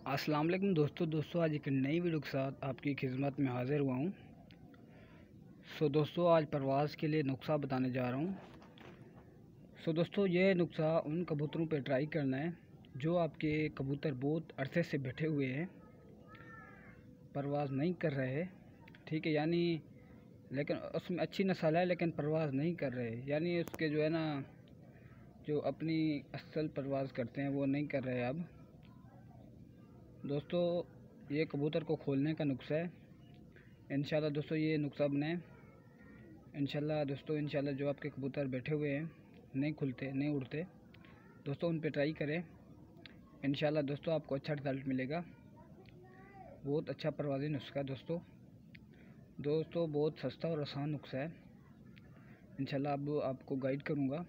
अस्सलाम वालेकुम दोस्तों आज एक नई वीडियो के साथ आपकी खिदमत में हाज़िर हुआ हूँ। दोस्तों आज परवाज़ के लिए नुस्खा बताने जा रहा हूँ। दोस्तों ये नुस्खा उन कबूतरों पे ट्राई करना है जो आपके कबूतर बहुत अरसे से बैठे हुए हैं, परवाज़ नहीं कर रहे, ठीक है, यानी लेकिन उसमें अच्छी नस्ल है लेकिन परवाज़ नहीं कर रहे, यानी उसके जो है ना, जो अपनी असल परवाज़ करते हैं वो नहीं कर रहे। अब दोस्तों ये कबूतर को खोलने का नुस्खा है। इंशाल्लाह दोस्तों ये नुस्खा बनाएं इंशाल्लाह। दोस्तों इंशाल्लाह जो आपके कबूतर बैठे हुए हैं, नहीं खुलते, नहीं उड़ते, दोस्तों उन पे ट्राई करें। इंशाल्लाह दोस्तों आपको अच्छा रिज़ल्ट मिलेगा। बहुत अच्छा परवाज़ी नुस्खा है दोस्तों बहुत सस्ता और आसान नुस्खा है। इंशाल्लाह अब आपको गाइड करूँगा।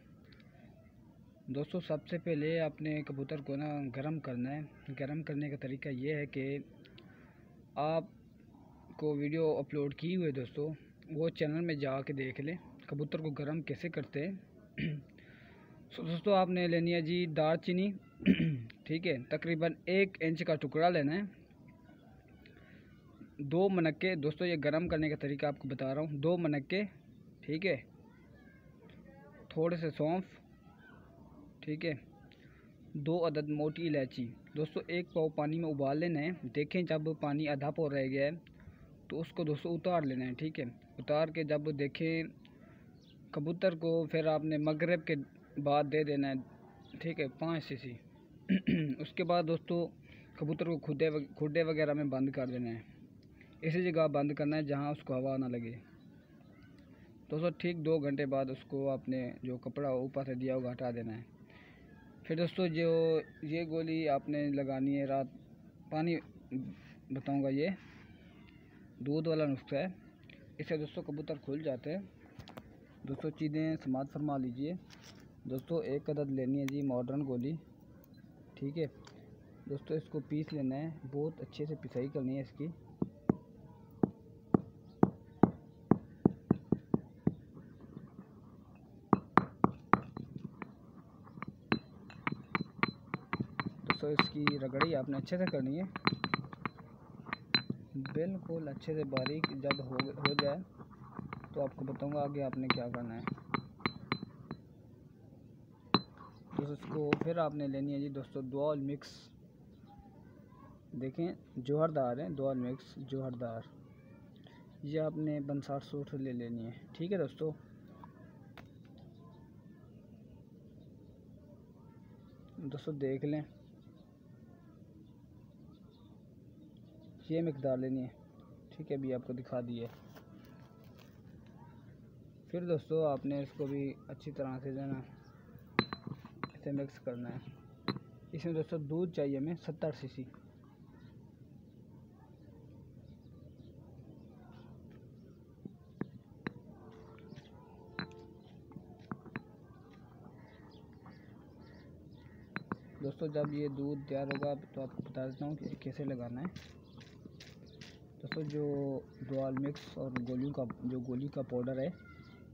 दोस्तों सबसे पहले आपने कबूतर को ना गर्म करना है। गर्म करने का तरीका ये है कि आपको वीडियो अपलोड की हुई है दोस्तों, वो चैनल में जाके देख लें कबूतर को गर्म कैसे करते हैं। दोस्तों आपने लेनी है जी दालचीनी, ठीक है, तकरीबन 1 इंच का टुकड़ा लेना है। 2 मनक्के, दोस्तों ये गर्म करने का तरीका आपको बता रहा हूँ। 2 मनक्के, ठीक है, थोड़े से सौंफ, ठीक है, 2 अदद मोटी इलायची। दोस्तों 1 पाव पानी में उबाल लेना है। देखें जब पानी आधा पाव रह गया है तो उसको दोस्तों उतार लेना है, ठीक है। उतार के जब देखें कबूतर को, फिर आपने मगरिब के बाद दे देना है, ठीक है, 5 सीसी। उसके बाद दोस्तों कबूतर को खुडे वगैरह में बंद कर देना है। इसी जगह बंद करना है जहाँ उसको हवा ना लगे। दोस्तों ठीक 2 घंटे बाद उसको आपने जो कपड़ा ऊपर से दिया होगा हटा देना है। फिर दोस्तों जो ये गोली आपने लगानी है रात, पानी बताऊंगा, ये दूध वाला नुस्खा है। इससे दोस्तों कबूतर खुल जाते हैं। दोस्तों चीज़ें समात फरमा लीजिए। दोस्तों 1 अदद लेनी है जी मॉडर्न गोली, ठीक है। दोस्तों इसको पीस लेना है, बहुत अच्छे से पिसाई करनी है इसकी। दोस्तों इसकी रगड़ी आपने अच्छे से करनी है, बिल्कुल अच्छे से बारीक। जब हो जाए तो आपको बताऊंगा आगे आपने क्या करना है। तो इसको फिर आपने लेनी है जी दोस्तों दुआल मिक्स, देखें जोहरदार है, दुआल मिक्स जोहरदार, ये आपने 65 ले लेनी है, ठीक है दोस्तों। देख लें ये मिकदार लेनी है, ठीक है, अभी आपको दिखा दिए। फिर दोस्तों आपने इसको भी अच्छी तरह से जो ना इसे मिक्स करना है। इसमें दोस्तों दूध चाहिए हमें 70 सीसी। दोस्तों जब ये दूध तैयार होगा तो आपको बता देता हूँ कि कैसे लगाना है। दोस्तों जो दुआल मिक्स और गोली का पाउडर है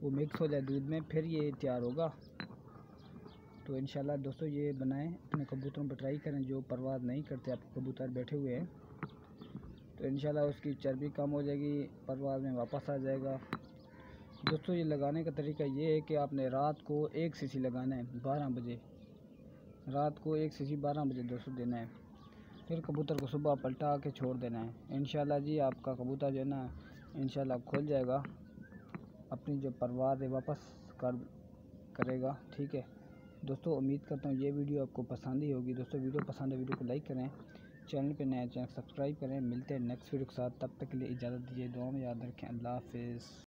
वो मिक्स हो जाए दूध में, फिर ये तैयार होगा। तो इंशाल्लाह दोस्तों ये बनाएं, अपने कबूतरों पर ट्राई करें जो परवाज़ नहीं करते, आपके कबूतर बैठे हुए हैं, तो इंशाल्लाह उसकी चर्बी कम हो जाएगी, परवाज़ में वापस आ जाएगा। दोस्तों ये लगाने का तरीका ये है कि आपने रात को 1 सीसी लगाना है 12 बजे, रात को 1 सीसी 12 बजे दोस्तों देना है। फिर कबूतर को सुबह पलटा के छोड़ देना है। इंशाल्लाह जी आपका कबूतर जो है ना इंशाल्लाह खुल जाएगा, अपनी जो परवाज़ है वापस करेगा, ठीक है दोस्तों। उम्मीद करता हूँ ये वीडियो आपको पसंद ही होगी। दोस्तों वीडियो पसंद है वीडियो को लाइक करें, चैनल पे नया चैनल सब्सक्राइब करें। मिलते हैं नेक्स्ट वीडियो के साथ, तब तक के लिए इजाज़त दीजिए, दुआ में याद रखें। अल्लाह हाफिज़।